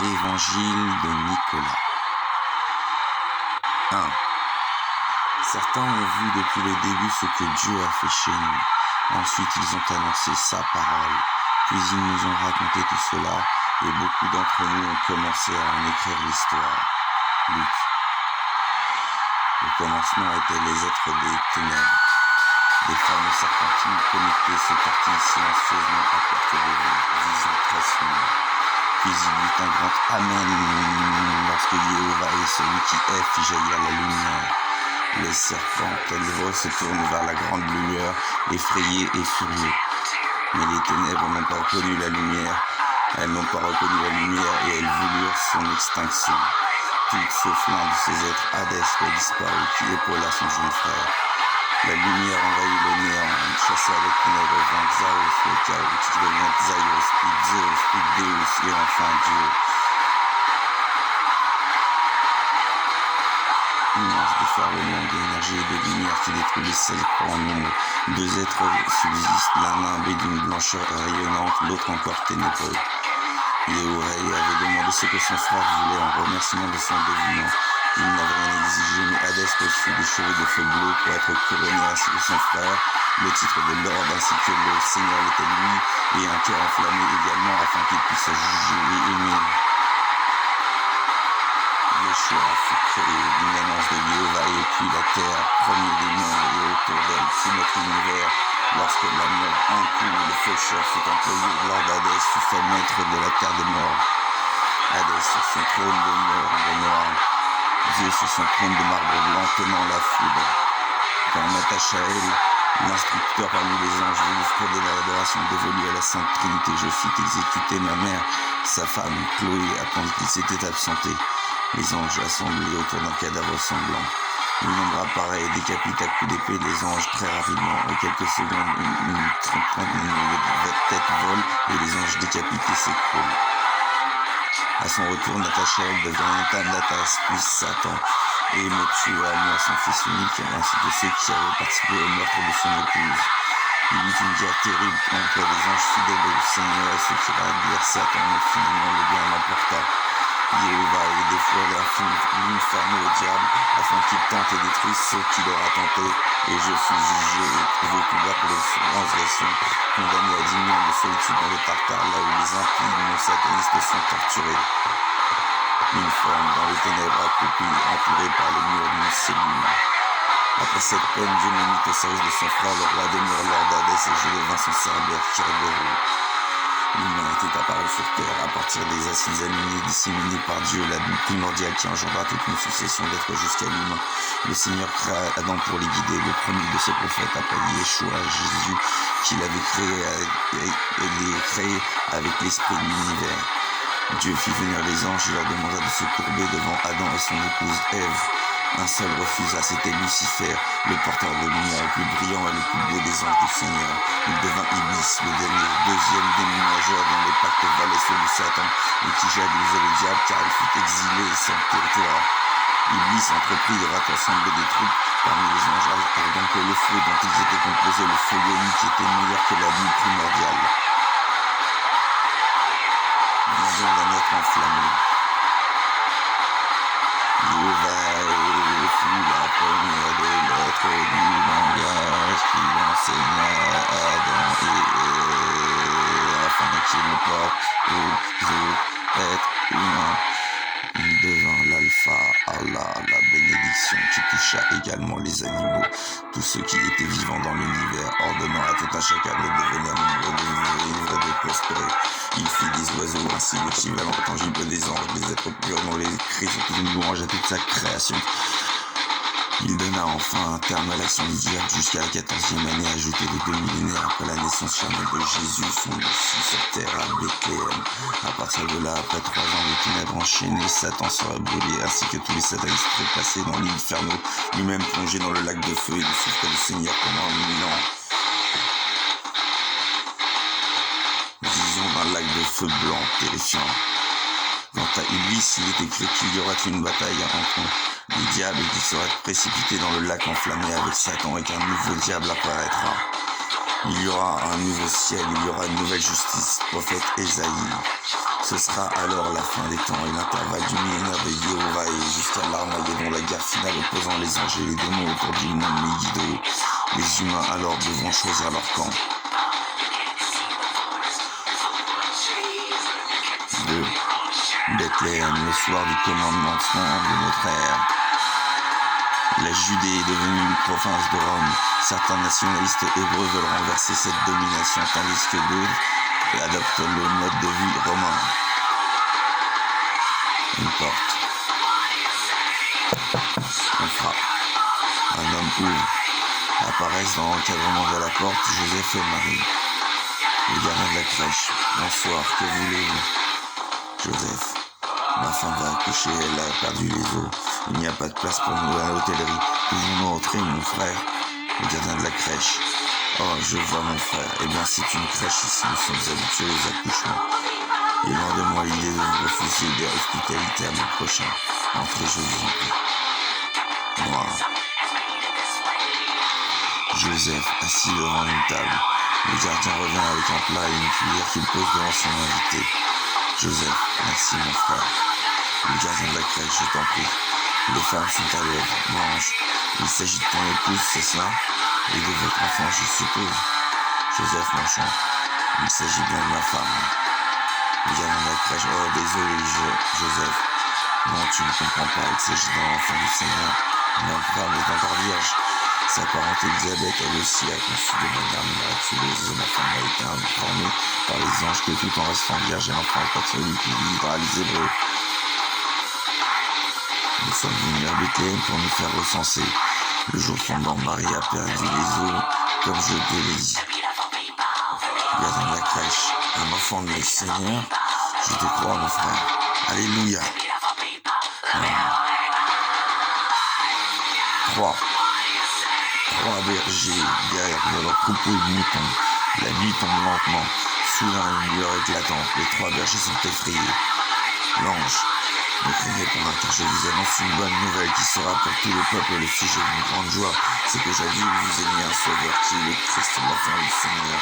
Évangile de Nicolas. 1. Certains ont vu depuis le début ce que Dieu a fait chez nous. Ensuite, ils ont annoncé sa parole. Puis ils nous ont raconté tout cela, et beaucoup d'entre nous ont commencé à en écrire l'histoire. Luc. Le commencement était les êtres des ténèbres. Des fameux serpentines connectées se tortillent silencieusement à perte de vue, vision très sombre. Puis il y eut un grand Amen lorsque Jéhovah est celui qui est fit jaillir la lumière. Les serpents, tels vols, se tournent vers la grande lumière, effrayés et furieux. Mais les ténèbres n'ont pas reconnu la lumière. Elles n'ont pas reconnu la lumière et elles voulurent son extinction. Tout sauf l'un de ces êtres, Hadès, avait disparu, qui épaula son jeune frère. La lumière envahit le néant, il chassa avec ténèbres vint Xaos, le chaos, qui devient Xaios, puis Zeus, puis Deus, et enfin Dieu. Immense déferlement d'énergie et de lumière qui détruit les serpents en nombre. Deux êtres subsistent, l'un nimbé d'une blancheur rayonnante, l'autre encore ténébreux. Jéhovah avait demandé ce que son frère voulait en remerciement de son dévouement. Il n'avait rien exigé, mais Hadès reçut des cheveux de feu bleu pour être couronné ainsi que son frère, le titre de Lord ainsi que le Seigneur l'était lui, et un cœur enflammé également afin qu'il puisse juger et aimer. Yeshua fut créé d'une annonce de Jéhovah et puis la terre, premier des mondes et autour d'elle tout notre univers. Lorsque la mort en cours, le faucheur fut employé, Lord Hadès fut fait maître de la terre des morts. Hadès sur son trône de mort de noir, Dieu sur son trône de marbre blanc tenant la foudre. Quand Nathanaël, l'instructeur parmi les anges, voulut frauder l'adoration dévolue à la Sainte Trinité, je fis exécuter ma mère, sa femme, Chloé, attendit qu'il s'était absenté. Les anges assemblés autour d'un cadavre sanglant. Le nombre apparaît et décapite à coups d'épée les anges très rapidement. En quelques secondes, une trentaine de têtes volent et les anges décapités s'écroulent. À son retour, Nathanaël devint Natanatas, puis Satan, et me tua, moi, son fils unique, ainsi que ceux qui avaient participé au meurtre de son épouse. Il eut une guerre terrible contre les anges fidèles au Seigneur et ceux qui radirent Satan, mais finalement le bien l'emporta. Jéhovah et des fois l'inferno au diable, afin qu'il tente et détruise ceux qui l'aura tenté, et je fus jugé et trouvé couvert pour les transgressions, condamné à 10 millions de solitude dans le Tartare, là où les impies non satanistes sont torturés. Une forme dans les ténèbres accroupie, entourée par les murs d'une cellule. Après cette peine, Dieu me mit au service de son frère, le roi demeure Lord Hadès, et je devins son serviteur Kirberu. L'humain était apparu sur terre à partir des acides aminés disséminés par Dieu, la bulle primordiale qui engendra toute une succession d'êtres jusqu'à l'humain. Le Seigneur créa Adam pour les guider, le premier de ses prophètes appelé Yeshua, Jésus, qu'il avait créé avec l'esprit de l'univers. Dieu fit venir les anges et leur demanda de se courber devant Adam et son épouse Ève. Un seul refusa, c'était Lucifer, le porteur de lumière le plus brillant et le plus beau des anges du Seigneur. Il devint Iblis, le deuxième démon majeur dont les pactes valaient ceux de Satan et qui jalousait le diable car il fut exilé sans territoire. Iblis entreprit de rassembler des troupes parmi les anges ardents que le feu dont ils étaient composés, le feu ionique, était meilleur que la bulle primordiale. Vision d'un être enflammé. Jéhovah fut la première des lettres du langage qui enseigna à Adam et Ève afin qu'il porte aux autres êtres humains. Il devint l'alpha, Allah, la bénédiction qui toucha également les animaux, tous ceux qui étaient vivants dans l'univers, ordonnant à tout un chacun de devenir nombreux, de vivre et de prospérer. Il fit des oiseaux ainsi l'équivalent tangible des anges, des êtres purs dont les cris sont une louange à toute sa création. Il donna enfin un terme à l'action du diable jusqu'à la 14e année, ajoutée de 2 millénaires après la naissance charnelle de Jésus, son Messie sur terre à Bethléem. À partir de là, après 3 ans de ténèbres enchaînées, Satan sera brûlé, ainsi que tous les satanistes trépassés dans l'inferno, lui-même plongé dans le lac de feu et de souffre du Seigneur pendant 1000 ans. Vision d'un lac de feu blanc terrifiant. Quant à Iblis, il est écrit qu'il y aura une bataille entre le diable qui sera précipité dans le lac enflammé avec Satan et qu'un nouveau diable apparaîtra. Il y aura un nouveau ciel, il y aura une nouvelle justice. Prophète Ésaïe. Ce sera alors la fin des temps et l'intervalle du millénaire de Yehovah et jusqu'à l'Armageddon, la guerre finale opposant les anges et les démons autour du monde Megiddo. Les humains alors devront choisir leur camp. 2. Bethléem, le soir du commandement de notre ère. La Judée est devenue une province de Rome. Certains nationalistes hébreux veulent renverser cette domination, tandis que d'autres adoptent le mode de vie romain. Une porte. On frappe. Un homme ouvre. Apparaissent dans l'encadrement de la porte Joseph et Marie. Le gardien de la crèche. Bonsoir, que voulez-vous? Joseph. Ma femme va accoucher, elle a perdu les os. Il n'y a pas de place pour nous à l'hôtellerie. Pouvons-nous entrer, mon frère? Le gardien de la crèche. Oh, je vois mon frère. Eh bien, c'est une crèche ici. Nous sommes habitués aux accouchements. Et loin de moi l'idée de vous refuser des hospitalités à mon prochain. Entrez, je vous en prie. Moi. Joseph, assis devant une table. Le gardien revient avec un plat et une cuillère qu'il pose devant son invité. Joseph, merci mon frère. Le gardien de la crèche, je t'en prie. Les femmes sont à l'aise, mange. Il s'agit de ton épouse, c'est cela? Et de votre enfant, je suppose. Joseph m'enchante. Il s'agit bien de ma femme. Le gardien de la crèche, oh désolé Joseph. Non, tu ne comprends pas, il s'agit d'un enfant du Seigneur. Ma femme est encore vierge. Sa parente Elisabeth, elle aussi, a conçu de manière miraculeuse. Ma femme a été informée par les anges que tout en restant vierge, elle enfantera celui qui vivra les Hébreux. Nous sommes venus à Bethléem pour nous faire recenser. Le jour tombant, Marie a perdu les os, comme je te l'ai dit. Gardien de la crèche, un enfant de notre Seigneur, je te crois, mon frère. Alléluia. 3 bergers gardent leur troupeau de moutons. La nuit tombe lentement. Soudain, une lueur éclatante. Les 3 bergers sont effrayés. L'ange, ne craignez pas, car je vous annonce une bonne nouvelle qui sera pour tout le peuple le sujet d'une grande joie. C'est qu'aujourd'hui vous ayez un sauveur qui est le Christ, l'enfant du Seigneur.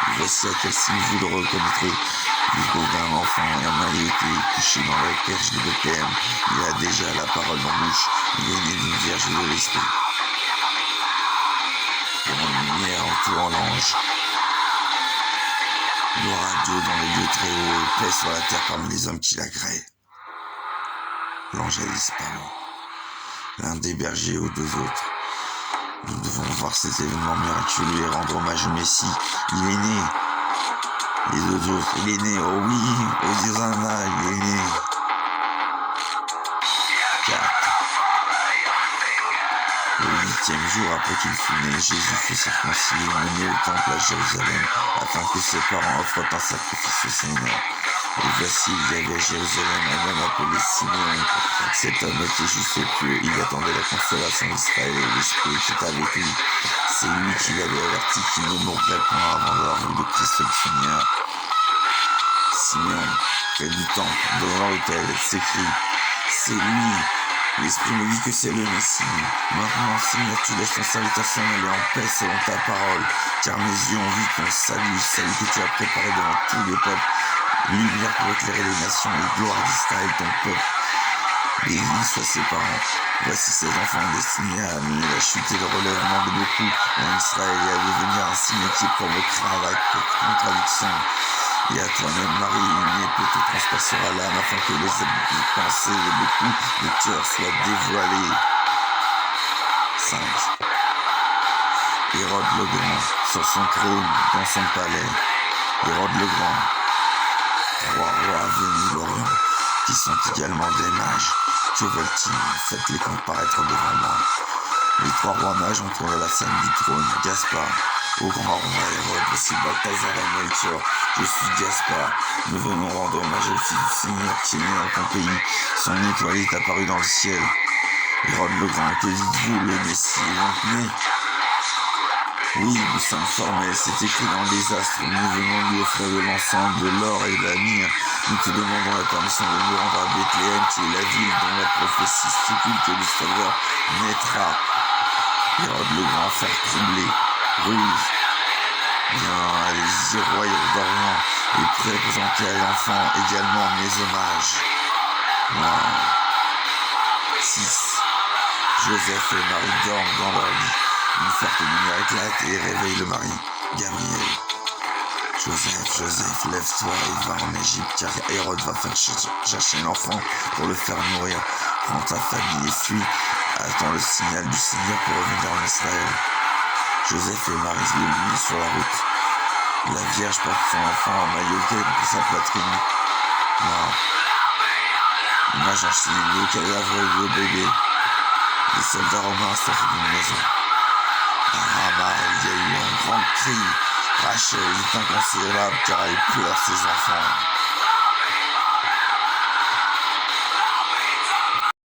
Et voici à quel signe vous le reconnaîtrez. Vous trouverez un enfant et un mari qui est couché dans la perche de Bethléem. Il a déjà la parole en bouche. Il est né d'une vierge de l'esprit. Pour une lumière entourant l'ange. Gloire à Dieu dans les lieux très hauts et paix sur la terre parmi les hommes qui l'agréent. L'ange a disparu. L'un des bergers aux 2 autres. Nous devons voir ces événements miraculeux et rendre hommage au Messie. Il est né. Les 2 autres, il est né. Oh oui, Hosanna, il est né. 4. Le 8e jour après qu'il fut né, Jésus fut circoncis et emmené au temple à Jérusalem, afin que ses parents offrent un sacrifice au Seigneur. Et voici, il y avait à Jérusalem un homme appelé Simeon. Cet homme était juste et pieux, il attendait la consolation d'Israël et l'Esprit était avec lui. C'est lui qui l'avait averti qu'il ne mourrait point avant d'avoir vu le Christ du Seigneur. Simeon, près du temple, devant l'autel, s'écrie, c'est lui. L'Esprit me dit que c'est le Messie. Maintenant, Seigneur, tu laisses ton serviteur s'en aller en paix selon ta parole, car mes yeux ont vu ton salut que tu as préparé devant tous les peuples, lumière pour éclairer les nations et gloire d'Israël, ton peuple. Béni soient ses parents. Voici ces enfants destinés à amener la chute et le relèvement de beaucoup en Israël et à devenir un signe qui provoquera la contradiction. Et à toi-même, Marie, une épée te transpercera l'âme afin que les pensées de beaucoup de cœurs soient dévoilées. 5. Hérode le Grand, sur son trône, dans son palais. Hérode le Grand. 3 rois venus d'Orient, qui sont également des mages. Que veulent-ils? Faites-les comparaître devant moi. Les 3 rois mages entourent la scène du trône. Gaspard, au grand roi Hérode, voici Balthazar et Melchior. Je suis Gaspard. Nous venons rendre hommage au Fils du Seigneur qui est né dans ton pays. Son étoile est apparue dans le ciel. Hérode le Grand, que dites-vous? Le Messie est donc né. Oui, nous sommes formés, c'est écrit dans les astres. Nous venons lui offrir de l'encens, de l'or et de la myrrhe. Nous te demandons la permission de nous rendre à Bethléem, qui est la ville dont la prophétie stipule que le Sauveur naîtra. Hérode le Grand, faire troubler, rouge. Bien, les royaumes d'Orient et présenter à l'enfant également mes hommages. 6. Joseph et Marie dorment dans leur lit. Une forte lumière éclate et réveille le mari, Gabriel. Joseph, lève-toi et va en Égypte, car Hérode va faire chercher l'enfant pour le faire mourir. Prends ta famille et fuis. Attends le signal du Seigneur pour revenir en Israël. Joseph et Marie se limitent sur la route. La Vierge porte son enfant emmailloté contre sa poitrine. Image en signe le cadavre de bébé. Les soldats romains sortent d'une maison. À Rama, il y a eu un grand cri. Rachel est inconsolable car elle pleure ses enfants.